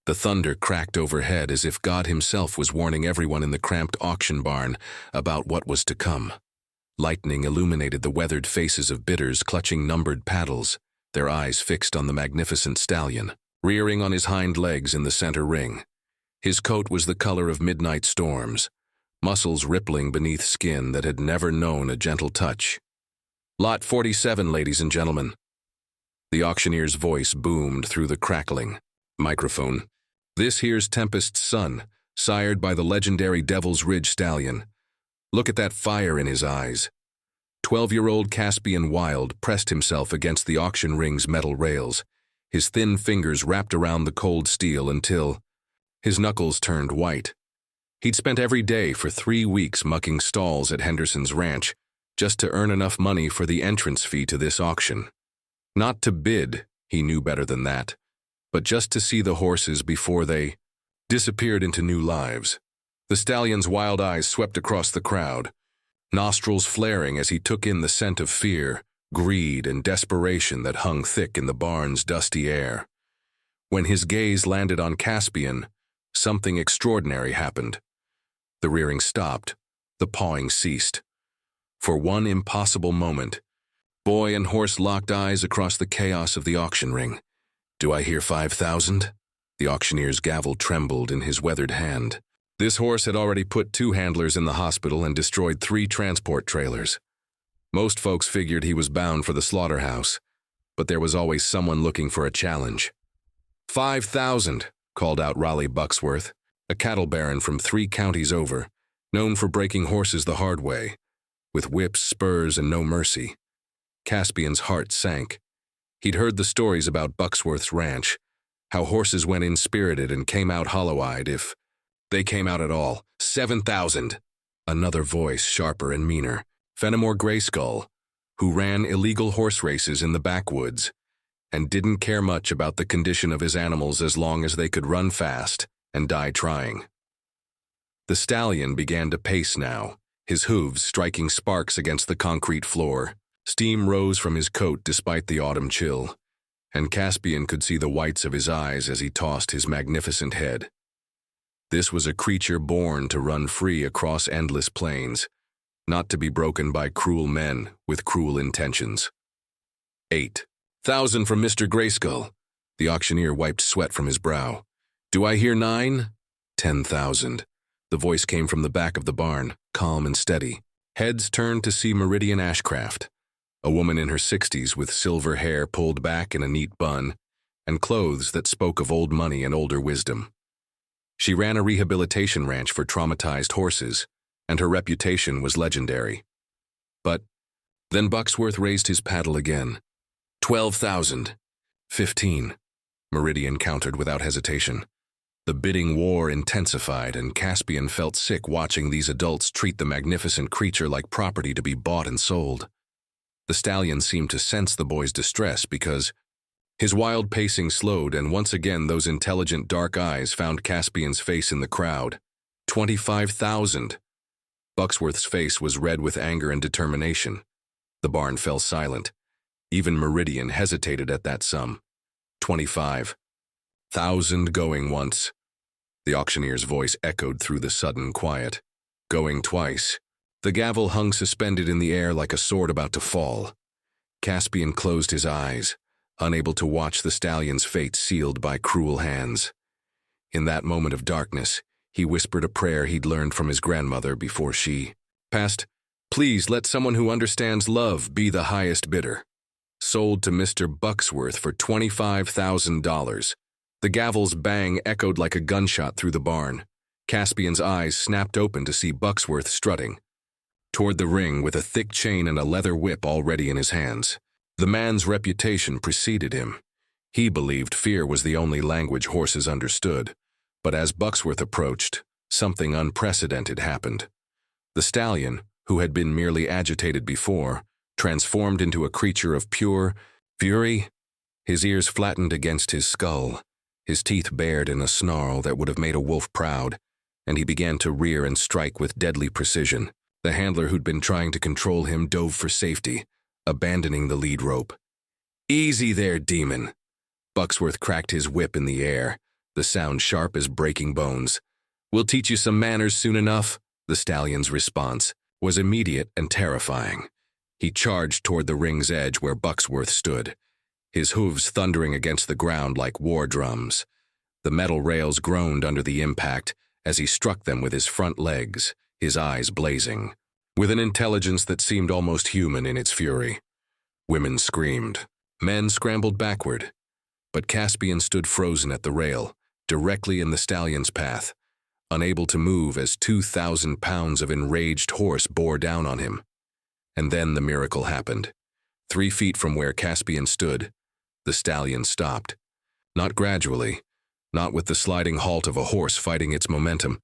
The thunder cracked overhead as if God himself was warning everyone in the cramped auction barn about what was to come. Lightning illuminated the weathered faces of bidders clutching numbered paddles, their eyes fixed on the magnificent stallion, rearing on his hind legs in the center ring. His coat was the color of midnight storms, muscles rippling beneath skin that had never known a gentle touch. "Lot 47, ladies and gentlemen." The auctioneer's voice boomed through the crackling microphone. "This here's Tempest's son, sired by the legendary Devil's Ridge stallion. Look at that fire in his eyes." 12-year-old Caspian Wild pressed himself against the auction ring's metal rails, his thin fingers wrapped around the cold steel until his knuckles turned white. He'd spent every day for 3 weeks mucking stalls at Henderson's ranch just to earn enough money for the entrance fee to this auction. Not to bid, he knew better than that, but just to see the horses before they disappeared into new lives. The stallion's wild eyes swept across the crowd, nostrils flaring as he took in the scent of fear, greed, and desperation that hung thick in the barn's dusty air. When his gaze landed on Caspian, something extraordinary happened. The rearing stopped, the pawing ceased. For one impossible moment, boy and horse locked eyes across the chaos of the auction ring. "Do I hear 5,000? The auctioneer's gavel trembled in his weathered hand. This horse had already put 2 handlers in the hospital and destroyed 3 transport trailers. Most folks figured he was bound for the slaughterhouse, but there was always someone looking for a challenge. 5,000, called out Raleigh Bucksworth, a cattle baron from 3 counties over, known for breaking horses the hard way, with whips, spurs, and no mercy. Caspian's heart sank. He'd heard the stories about Bucksworth's ranch, how horses went in spirited and came out hollow-eyed if they came out at all. 7,000! Another voice, sharper and meaner, Fenimore Grayskull, who ran illegal horse races in the backwoods and didn't care much about the condition of his animals as long as they could run fast and die trying. The stallion began to pace now, his hooves striking sparks against the concrete floor. Steam rose from his coat despite the autumn chill, and Caspian could see the whites of his eyes as he tossed his magnificent head. This was a creature born to run free across endless plains, not to be broken by cruel men with cruel intentions. 8,000 from Mr. Grayskull. The auctioneer wiped sweat from his brow. "Do I hear 9? 10,000. The voice came from the back of the barn, calm and steady. Heads turned to see Meridian Ashcraft, a woman in her 60s with silver hair pulled back in a neat bun and clothes that spoke of old money and older wisdom. She ran a rehabilitation ranch for traumatized horses, and her reputation was legendary. But then Bucksworth raised his paddle again. 12,000. 15. Meridian countered without hesitation. The bidding war intensified, and Caspian felt sick watching these adults treat the magnificent creature like property to be bought and sold. The stallion seemed to sense the boy's distress because his wild pacing slowed, and once again those intelligent dark eyes found Caspian's face in the crowd. 25,000. Bucksworth's face was red with anger and determination. The barn fell silent. Even Meridian hesitated at that sum. 25,000 going once. The auctioneer's voice echoed through the sudden quiet. Going twice. The gavel hung suspended in the air like a sword about to fall. Caspian closed his eyes, unable to watch the stallion's fate sealed by cruel hands. In that moment of darkness, he whispered a prayer he'd learned from his grandmother before she passed. "Please let someone who understands love be the highest bidder." Sold to Mr. Bucksworth for $25,000. The gavel's bang echoed like a gunshot through the barn. Caspian's eyes snapped open to see Bucksworth strutting toward the ring with a thick chain and a leather whip already in his hands. The man's reputation preceded him. He believed fear was the only language horses understood, but as Bucksworth approached, something unprecedented happened. The stallion, who had been merely agitated before, transformed into a creature of pure fury. His ears flattened against his skull, his teeth bared in a snarl that would have made a wolf proud, and he began to rear and strike with deadly precision. The handler who'd been trying to control him dove for safety, abandoning the lead rope. "Easy there, demon." Bucksworth cracked his whip in the air, the sound sharp as breaking bones. "We'll teach you some manners soon enough." The stallion's response was immediate and terrifying. He charged toward the ring's edge where Bucksworth stood, his hooves thundering against the ground like war drums. The metal rails groaned under the impact as he struck them with his front legs, his eyes blazing, with an intelligence that seemed almost human in its fury. Women screamed. Men scrambled backward. But Caspian stood frozen at the rail, directly in the stallion's path, unable to move as 2,000 pounds of enraged horse bore down on him. And then the miracle happened. 3 feet from where Caspian stood, the stallion stopped. Not gradually, not with the sliding halt of a horse fighting its momentum,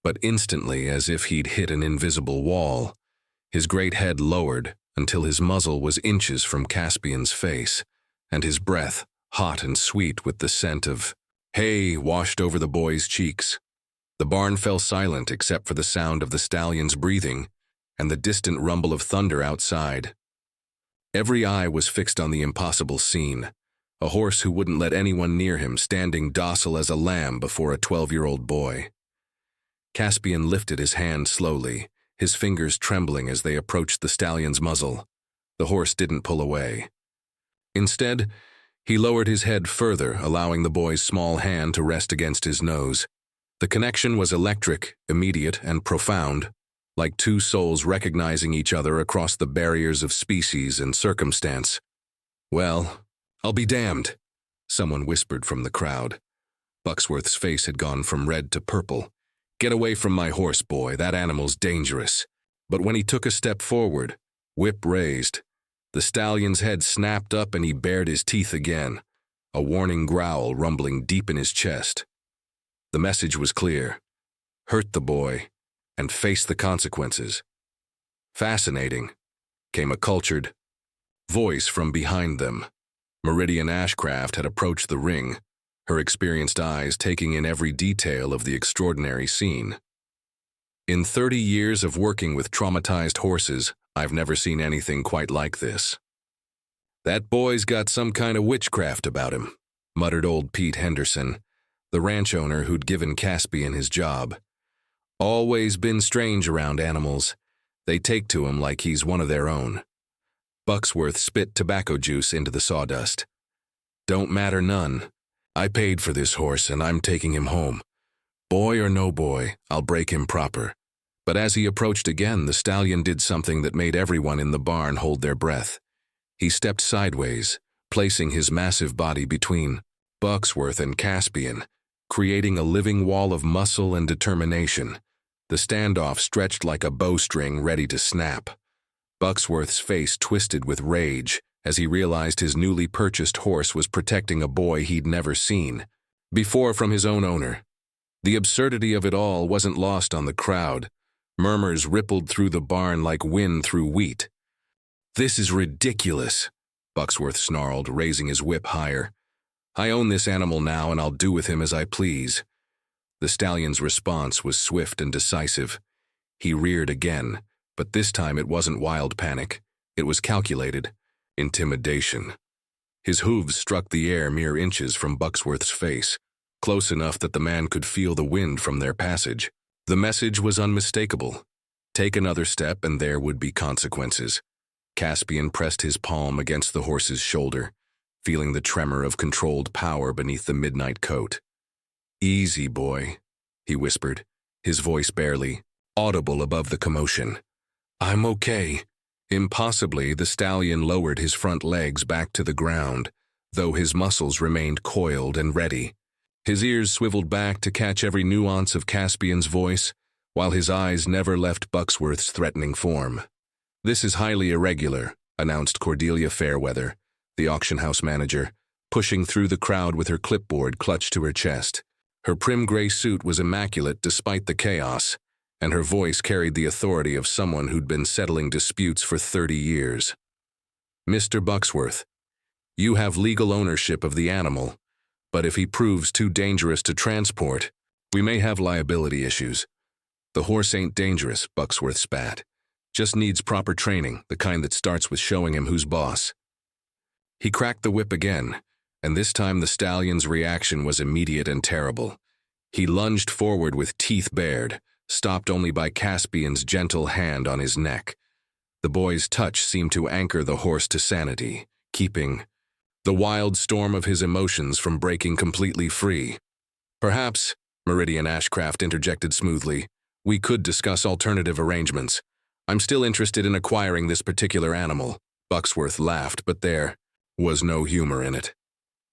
but instantly as if he'd hit an invisible wall. His great head lowered until his muzzle was inches from Caspian's face, and his breath, hot and sweet with the scent of hay, washed over the boy's cheeks. The barn fell silent except for the sound of the stallion's breathing and the distant rumble of thunder outside. Every eye was fixed on the impossible scene, a horse who wouldn't let anyone near him standing docile as a lamb before a 12-year-old boy. Caspian lifted his hand slowly, his fingers trembling as they approached the stallion's muzzle. The horse didn't pull away. Instead, he lowered his head further, allowing the boy's small hand to rest against his nose. The connection was electric, immediate, and profound, like two souls recognizing each other across the barriers of species and circumstance. "Well, I'll be damned," someone whispered from the crowd. Bucksworth's face had gone from red to purple. "Get away from my horse, boy, that animal's dangerous." But when he took a step forward, whip raised, the stallion's head snapped up and he bared his teeth again, a warning growl rumbling deep in his chest. The message was clear. Hurt the boy, and face the consequences. "Fascinating," came a cultured voice from behind them. Meridian Ashcraft had approached the ring, her experienced eyes taking in every detail of the extraordinary scene. "In 30 years of working with traumatized horses, I've never seen anything quite like this." "That boy's got some kind of witchcraft about him," muttered old Pete Henderson, the ranch owner who'd given Caspian his job. "Always been strange around animals. They take to him like he's one of their own." Bucksworth spit tobacco juice into the sawdust. "Don't matter none. I paid for this horse and I'm taking him home. Boy or no boy, I'll break him proper." But as he approached again, the stallion did something that made everyone in the barn hold their breath. He stepped sideways, placing his massive body between Bucksworth and Caspian, creating a living wall of muscle and determination. The standoff stretched like a bowstring ready to snap. Bucksworth's face twisted with rage as he realized his newly purchased horse was protecting a boy he'd never seen before from his own owner. The absurdity of it all wasn't lost on the crowd. Murmurs rippled through the barn like wind through wheat. "This is ridiculous," Bucksworth snarled, raising his whip higher. "I own this animal now and I'll do with him as I please." The stallion's response was swift and decisive. He reared again, but this time it wasn't wild panic. It was calculated intimidation. His hooves struck the air mere inches from Bucksworth's face, close enough that the man could feel the wind from their passage. The message was unmistakable. Take another step and there would be consequences. Caspian pressed his palm against the horse's shoulder, feeling the tremor of controlled power beneath the midnight coat. "Easy, boy," he whispered, his voice barely audible above the commotion. "I'm okay." Impossibly, the stallion lowered his front legs back to the ground, though his muscles remained coiled and ready. His ears swiveled back to catch every nuance of Caspian's voice, while his eyes never left Bucksworth's threatening form. "This is highly irregular," announced Cordelia Fairweather, the auction house manager, pushing through the crowd with her clipboard clutched to her chest. Her prim gray suit was immaculate despite the chaos, and her voice carried the authority of someone who'd been settling disputes for 30 years. "Mr. Bucksworth, you have legal ownership of the animal, but if he proves too dangerous to transport, we may have liability issues." "The horse ain't dangerous," Bucksworth spat. "Just needs proper training, the kind that starts with showing him who's boss." He cracked the whip again, And this time the stallion's reaction was immediate and terrible. He lunged forward with teeth bared, stopped only by Caspian's gentle hand on his neck. The boy's touch seemed to anchor the horse to sanity, keeping the wild storm of his emotions from breaking completely free. Perhaps, Meridian Ashcraft interjected smoothly, we could discuss alternative arrangements. I'm still interested in acquiring this particular animal. Bucksworth laughed, but there was no humor in it.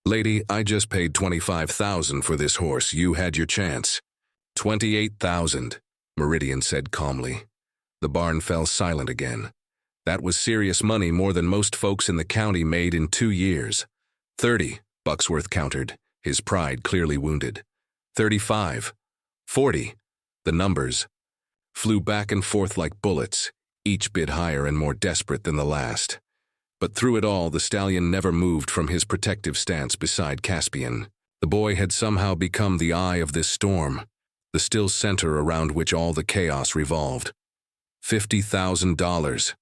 Lady, I just paid $25,000 for this horse. You had your chance. $28,000, Meridian said calmly. The barn fell silent again. That was serious money, more than most folks in the county made in 2 years. 30, Bucksworth countered, his pride clearly wounded. 35, 40. The numbers flew back and forth like bullets, each bid higher and more desperate than the last. But through it all, the stallion never moved from his protective stance beside Caspian. The boy had somehow become the eye of this storm, the still center around which all the chaos revolved. $50,000.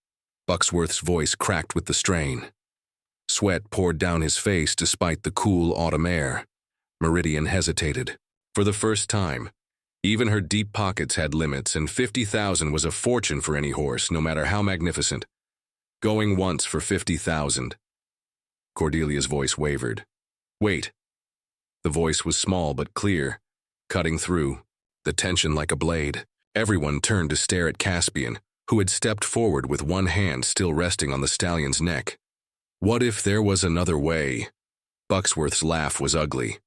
Bucksworth's voice cracked with the strain. Sweat poured down his face despite the cool autumn air. Meridian hesitated. For the first time, even her deep pockets had limits, and $50,000 was a fortune for any horse, no matter how magnificent. Going once for $50,000. Cordelia's voice wavered. Wait. The voice was small but clear, cutting through, the tension like a blade. Everyone turned to stare at Caspian, who had stepped forward with one hand still resting on the stallion's neck. What if there was another way? Bucksworth's laugh was ugly.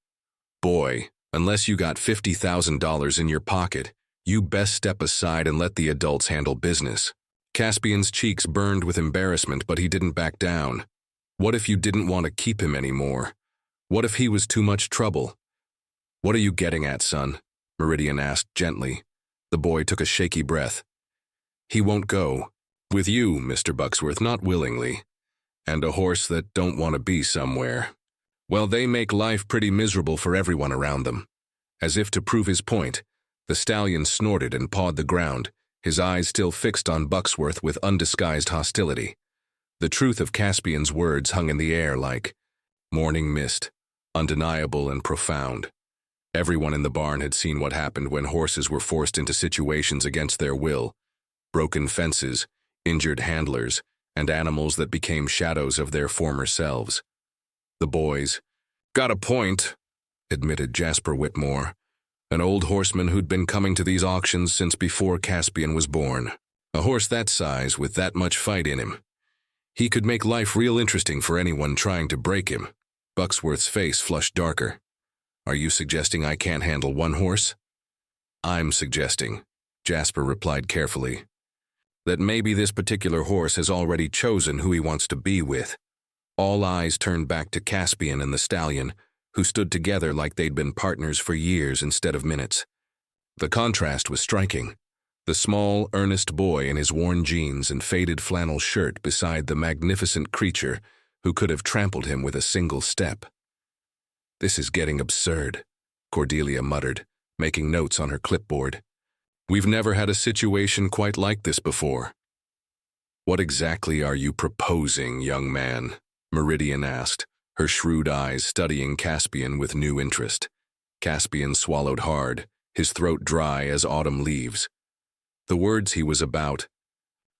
Boy, unless you got $50,000 in your pocket, you best step aside and let the adults handle business. Caspian's cheeks burned with embarrassment, but he didn't back down. What if you didn't want to keep him anymore? What if he was too much trouble? What are you getting at, son? Meridian asked gently. The boy took a shaky breath. He won't go. With you, Mr. Bucksworth, not willingly. And a horse that don't want to be somewhere. Well, they make life pretty miserable for everyone around them. As if to prove his point, the stallion snorted and pawed the ground, his eyes still fixed on Bucksworth with undisguised hostility. The truth of Caspian's words hung in the air like morning mist, undeniable and profound. Everyone in the barn had seen what happened when horses were forced into situations against their will. Broken fences, injured handlers, and animals that became shadows of their former selves. The boys, got a point, admitted Jasper Whitmore, an old horseman who'd been coming to these auctions since before Caspian was born. A horse that size with that much fight in him. He could make life real interesting for anyone trying to break him. Bucksworth's face flushed darker. Are you suggesting I can't handle one horse? I'm suggesting, Jasper replied carefully, that maybe this particular horse has already chosen who he wants to be with. All eyes turned back to Caspian and the stallion, who stood together like they'd been partners for years instead of minutes. The contrast was striking. The small, earnest boy in his worn jeans and faded flannel shirt beside the magnificent creature who could have trampled him with a single step. This is getting absurd, Cordelia muttered, making notes on her clipboard. We've never had a situation quite like this before. What exactly are you proposing, young man? Meridian asked, her shrewd eyes studying Caspian with new interest. Caspian swallowed hard, his throat dry as autumn leaves. The words he was about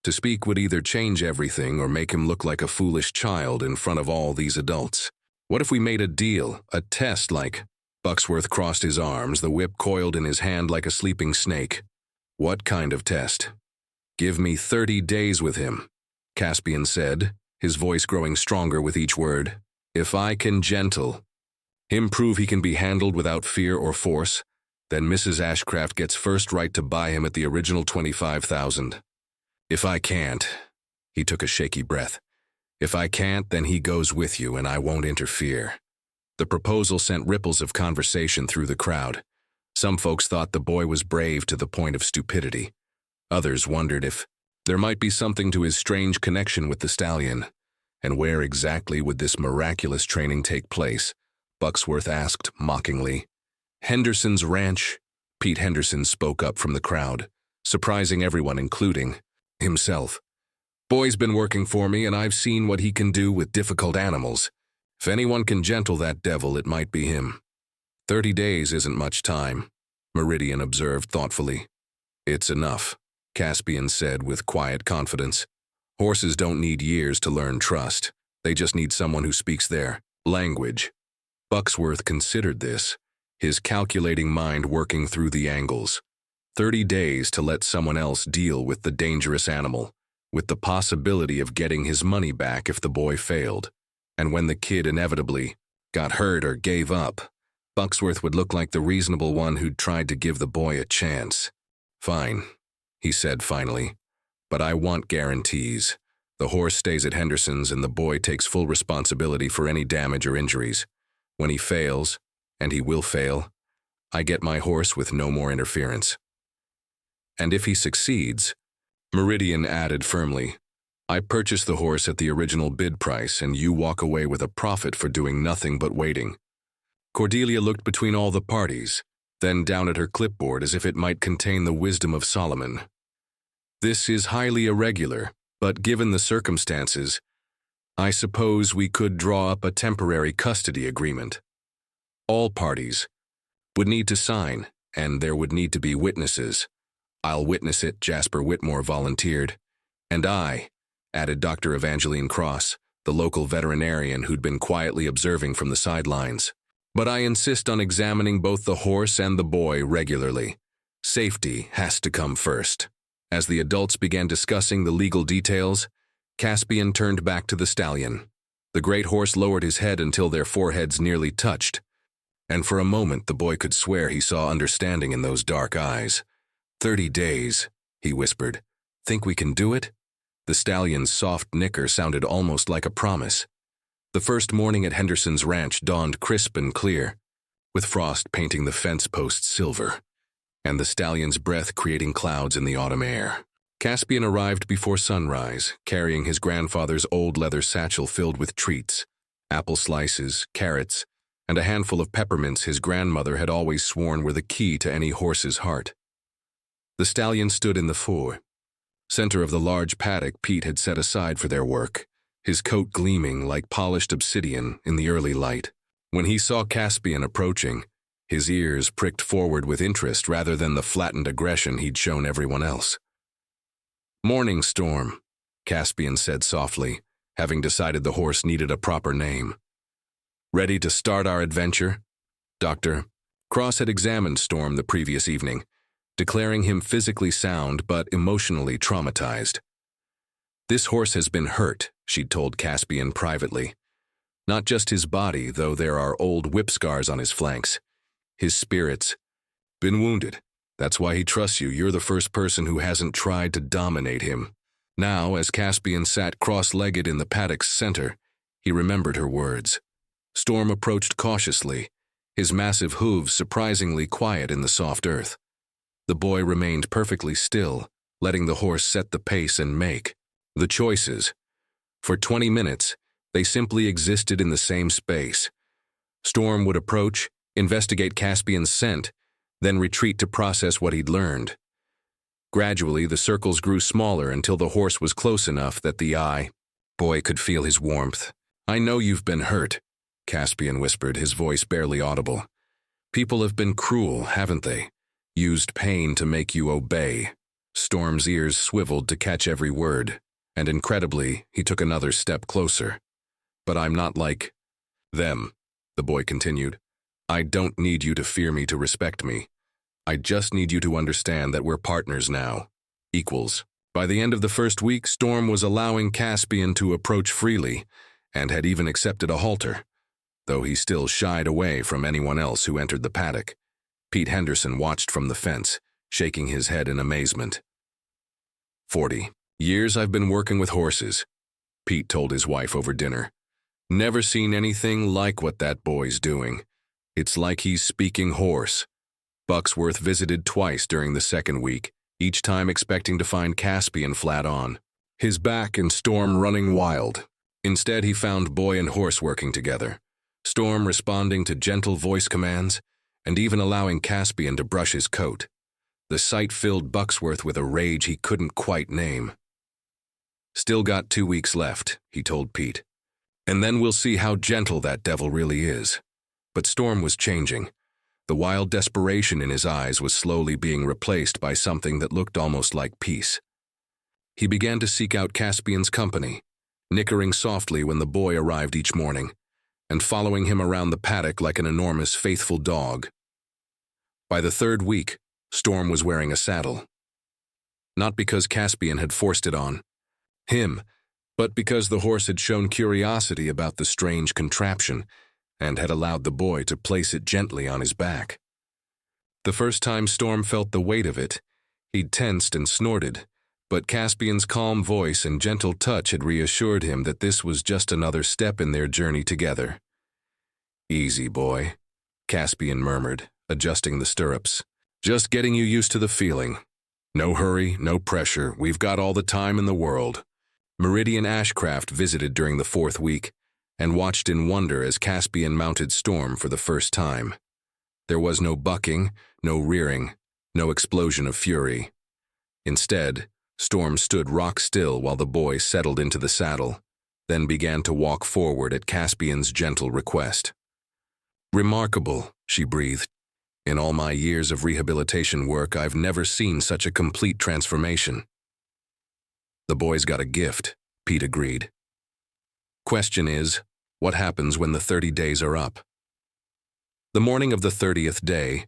to speak would either change everything or make him look like a foolish child in front of all these adults. What if we made a deal, a test like... Bucksworth crossed his arms, the whip coiled in his hand like a sleeping snake. What kind of test? Give me 30 days with him, Caspian said, his voice growing stronger with each word. If I can gentle him, prove he can be handled without fear or force, then Mrs. Ashcraft gets first right to buy him at the original $25,000. If I can't, he took a shaky breath. If I can't, then he goes with you and I won't interfere. The proposal sent ripples of conversation through the crowd. Some folks thought the boy was brave to the point of stupidity. Others wondered if there might be something to his strange connection with the stallion. And where exactly would this miraculous training take place? Bucksworth asked mockingly. Henderson's ranch. Pete Henderson spoke up from the crowd, surprising everyone, including himself. Boy's been working for me and I've seen what he can do with difficult animals. If anyone can gentle that devil, it might be him. 30 days isn't much time, Meridian observed thoughtfully. It's enough, Caspian said with quiet confidence. Horses don't need years to learn trust. They just need someone who speaks their language. Bucksworth considered this, his calculating mind working through the angles. 30 days to let someone else deal with the dangerous animal, with the possibility of getting his money back if the boy failed. And when the kid inevitably got hurt or gave up, Bucksworth would look like the reasonable one who'd tried to give the boy a chance. Fine, he said finally, but I want guarantees. The horse stays at Henderson's and the boy takes full responsibility for any damage or injuries. When he fails, and he will fail, I get my horse with no more interference. And if he succeeds, Meridian added firmly, I purchase the horse at the original bid price and you walk away with a profit for doing nothing but waiting. Cordelia looked between all the parties, then down at her clipboard as if it might contain the wisdom of Solomon. This is highly irregular, but given the circumstances, I suppose we could draw up a temporary custody agreement. All parties would need to sign, and there would need to be witnesses. I'll witness it, Jasper Whitmore volunteered. And I, added Dr. Evangeline Cross, the local veterinarian who'd been quietly observing from the sidelines. But I insist on examining both the horse and the boy regularly. Safety has to come first. As the adults began discussing the legal details, Caspian turned back to the stallion. The great horse lowered his head until their foreheads nearly touched, and for a moment the boy could swear he saw understanding in those dark eyes. 30 days, he whispered. Think we can do it? The stallion's soft nicker sounded almost like a promise. The first morning at Henderson's ranch dawned crisp and clear, with frost painting the fence posts silver, and the stallion's breath creating clouds in the autumn air. Caspian arrived before sunrise, carrying his grandfather's old leather satchel filled with treats, apple slices, carrots, and a handful of peppermints his grandmother had always sworn were the key to any horse's heart. The stallion stood in the fore, center of the large paddock Pete had set aside for their work, his coat gleaming like polished obsidian in the early light. When he saw Caspian approaching, his ears pricked forward with interest rather than the flattened aggression he'd shown everyone else. Morning, Storm, Caspian said softly, having decided the horse needed a proper name. Ready to start our adventure? Doctor. Cross had examined Storm the previous evening, declaring him physically sound but emotionally traumatized. This horse has been hurt, she'd told Caspian privately. Not just his body, though there are old whip scars on his flanks. His spirits. Been wounded. That's why he trusts you. You're the first person who hasn't tried to dominate him. Now, as Caspian sat cross-legged in the paddock's center, he remembered her words. Storm approached cautiously, his massive hooves surprisingly quiet in the soft earth. The boy remained perfectly still, letting the horse set the pace and make the choices. For 20 minutes, they simply existed in the same space. Storm would approach, investigate Caspian's scent, then retreat to process what he'd learned. Gradually, the circles grew smaller until the horse was close enough that the boy could feel his warmth. I know you've been hurt, Caspian whispered, his voice barely audible. People have been cruel, haven't they? Used pain to make you obey. Storm's ears swiveled to catch every word, and incredibly, he took another step closer. But I'm not like them, the boy continued. I don't need you to fear me to respect me. I just need you to understand that we're partners now. Equals. By the end of the first week, Storm was allowing Caspian to approach freely, and had even accepted a halter, though he still shied away from anyone else who entered the paddock. Pete Henderson watched from the fence, shaking his head in amazement. 40 years I've been working with horses, Pete told his wife over dinner. Never seen anything like what that boy's doing. It's like he's speaking horse. Bucksworth visited twice during the second week, each time expecting to find Caspian flat on, his back and Storm running wild. Instead, he found boy and horse working together, Storm responding to gentle voice commands, and even allowing Caspian to brush his coat. The sight filled Bucksworth with a rage he couldn't quite name. Still got 2 weeks left, he told Pete. And then we'll see how gentle that devil really is. But Storm was changing. The wild desperation in his eyes was slowly being replaced by something that looked almost like peace. He began to seek out Caspian's company, nickering softly when the boy arrived each morning, and following him around the paddock like an enormous, faithful dog. By the third week, Storm was wearing a saddle. Not because Caspian had forced it on him, but because the horse had shown curiosity about the strange contraption and had allowed the boy to place it gently on his back. The first time Storm felt the weight of it, he'd tensed and snorted, but Caspian's calm voice and gentle touch had reassured him that this was just another step in their journey together. "Easy, boy," Caspian murmured, adjusting the stirrups. "Just getting you used to the feeling. No hurry, no pressure, we've got all the time in the world." Meridian Ashcraft visited during the fourth week and watched in wonder as Caspian mounted Storm for the first time. There was no bucking, no rearing, no explosion of fury. Instead, Storm stood rock still while the boy settled into the saddle, then began to walk forward at Caspian's gentle request. "Remarkable," she breathed. "In all my years of rehabilitation work, I've never seen such a complete transformation." "The boy's got a gift," Pete agreed. "Question is, what happens when the 30 days are up?" The morning of the 30th day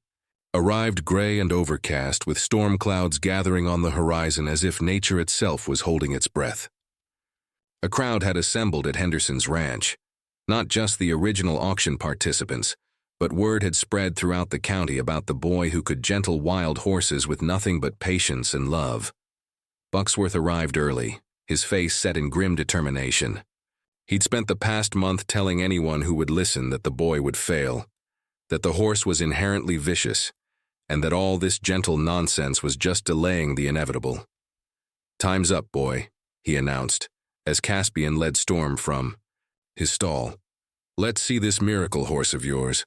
arrived gray and overcast, with storm clouds gathering on the horizon as if nature itself was holding its breath. A crowd had assembled at Henderson's ranch, not just the original auction participants, but word had spread throughout the county about the boy who could gentle wild horses with nothing but patience and love. Bucksworth arrived early, his face set in grim determination. He'd spent the past month telling anyone who would listen that the boy would fail, that the horse was inherently vicious, and that all this gentle nonsense was just delaying the inevitable. "Time's up, boy," he announced, as Caspian led Storm from his stall. "Let's see this miracle horse of yours."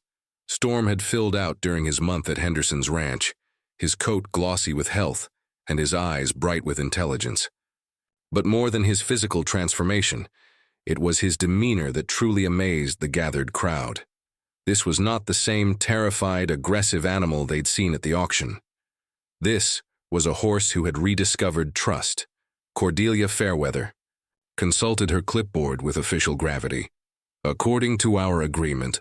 Storm had filled out during his month at Henderson's ranch, his coat glossy with health and his eyes bright with intelligence. But more than his physical transformation, it was his demeanor that truly amazed the gathered crowd. This was not the same terrified, aggressive animal they'd seen at the auction. This was a horse who had rediscovered trust. Cordelia Fairweather consulted her clipboard with official gravity. "According to our agreement,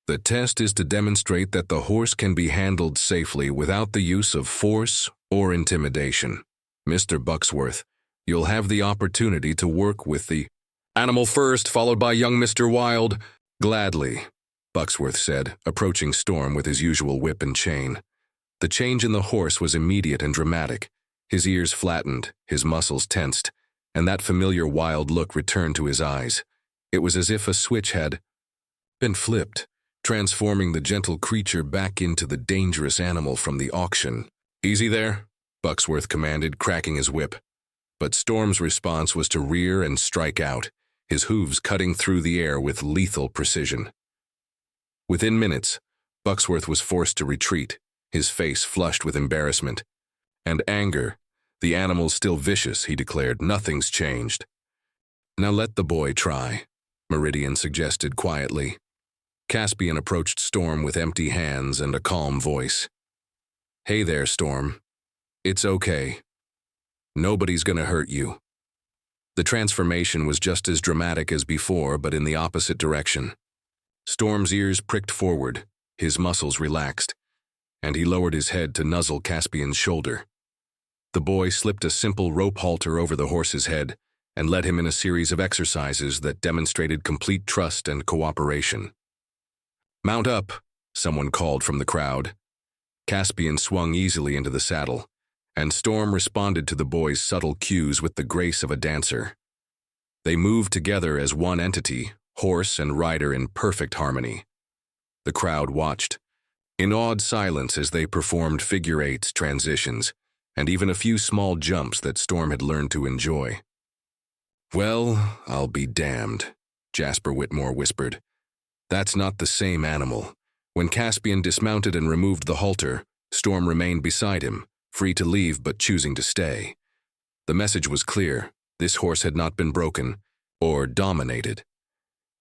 the test is to demonstrate that the horse can be handled safely without the use of force or intimidation. Mr. Bucksworth, you'll have the opportunity to work with the animal first, followed by young Mr. Wild." "Gladly," Bucksworth said, approaching Storm with his usual whip and chain. The change in the horse was immediate and dramatic. His ears flattened, his muscles tensed, and that familiar wild look returned to his eyes. It was as if a switch had been flipped, transforming the gentle creature back into the dangerous animal from the auction. "Easy there," Bucksworth commanded, cracking his whip. But Storm's response was to rear and strike out, his hooves cutting through the air with lethal precision. Within minutes, Bucksworth was forced to retreat, his face flushed with embarrassment and anger. "The animal's still vicious," he declared. "Nothing's changed." "Now let the boy try," Meridian suggested quietly. Caspian approached Storm with empty hands and a calm voice. "Hey there, Storm. It's okay. Nobody's gonna hurt you." The transformation was just as dramatic as before, but in the opposite direction. Storm's ears pricked forward, his muscles relaxed, and he lowered his head to nuzzle Caspian's shoulder. The boy slipped a simple rope halter over the horse's head and led him in a series of exercises that demonstrated complete trust and cooperation. "Mount up," someone called from the crowd. Caspian swung easily into the saddle, and Storm responded to the boy's subtle cues with the grace of a dancer. They moved together as one entity, horse and rider in perfect harmony. The crowd watched, in awed silence as they performed figure eights, transitions, and even a few small jumps that Storm had learned to enjoy. "Well, I'll be damned," Jasper Whitmore whispered. "That's not the same animal." When Caspian dismounted and removed the halter, Storm remained beside him, free to leave but choosing to stay. The message was clear. This horse had not been broken or dominated.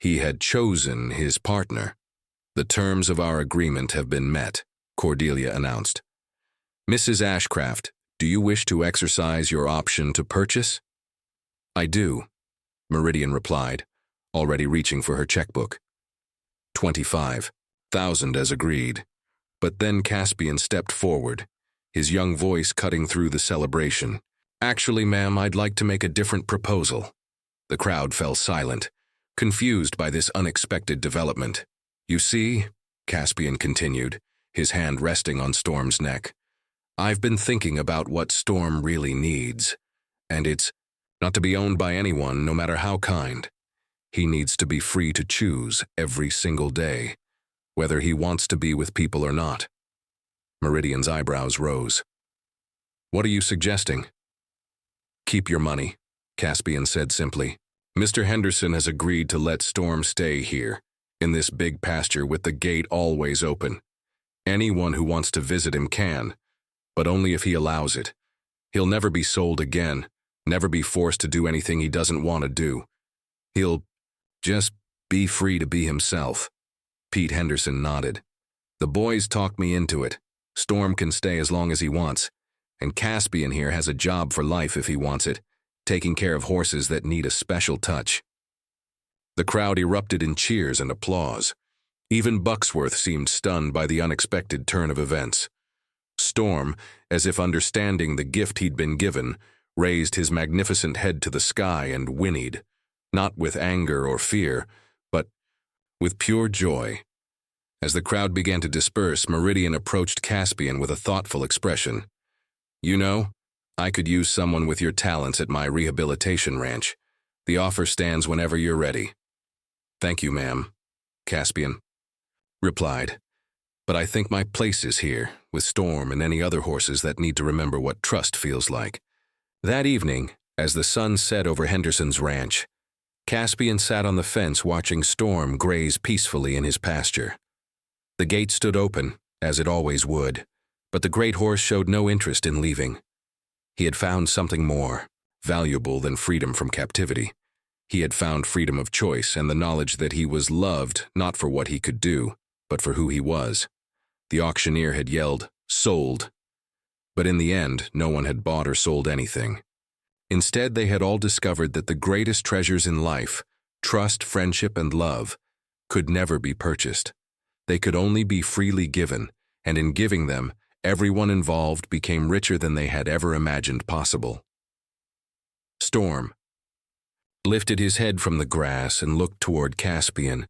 He had chosen his partner. "The terms of our agreement have been met," Cordelia announced. "Mrs. Ashcraft, do you wish to exercise your option to purchase?" "I do," Meridian replied, already reaching for her checkbook. 25,000 as agreed. But then Caspian stepped forward, his young voice cutting through the celebration. "Actually, ma'am, I'd like to make a different proposal." The crowd fell silent, confused by this unexpected development. "You see," Caspian continued, his hand resting on Storm's neck, "I've been thinking about what Storm really needs, and it's not to be owned by anyone, no matter how kind. He needs to be free to choose every single day, whether he wants to be with people or not." Meridian's eyebrows rose. "What are you suggesting?" "Keep your money," Caspian said simply. "Mr. Henderson has agreed to let Storm stay here, in this big pasture with the gate always open. Anyone who wants to visit him can, but only if he allows it. He'll never be sold again, never be forced to do anything he doesn't want to do. He'll just be free to be himself." Pete Henderson nodded. "The boys talked me into it. Storm can stay as long as he wants, and Caspian here has a job for life if he wants it, taking care of horses that need a special touch." The crowd erupted in cheers and applause. Even Bucksworth seemed stunned by the unexpected turn of events. Storm, as if understanding the gift he'd been given, raised his magnificent head to the sky and whinnied, not with anger or fear, but with pure joy. As the crowd began to disperse, Meridian approached Caspian with a thoughtful expression. "You know, I could use someone with your talents at my rehabilitation ranch. The offer stands whenever you're ready." "Thank you, ma'am," Caspian replied. "But I think my place is here, with Storm and any other horses that need to remember what trust feels like." That evening, as the sun set over Henderson's ranch, Caspian sat on the fence watching Storm graze peacefully in his pasture. The gate stood open, as it always would, but the great horse showed no interest in leaving. He had found something more valuable than freedom from captivity. He had found freedom of choice and the knowledge that he was loved not for what he could do, but for who he was. The auctioneer had yelled, "Sold!" But in the end, no one had bought or sold anything. Instead, they had all discovered that the greatest treasures in life, trust, friendship, and love, could never be purchased. They could only be freely given, and in giving them, everyone involved became richer than they had ever imagined possible. Storm lifted his head from the grass and looked toward Caspian,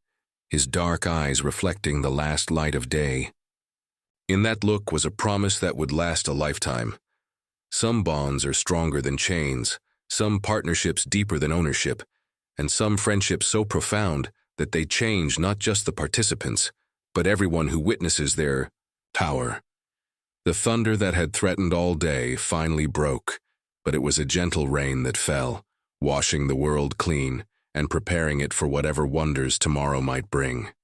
his dark eyes reflecting the last light of day. In that look was a promise that would last a lifetime. Some bonds are stronger than chains, some partnerships deeper than ownership, and some friendships so profound that they change not just the participants, but everyone who witnesses their power. The thunder that had threatened all day finally broke, but it was a gentle rain that fell, washing the world clean and preparing it for whatever wonders tomorrow might bring.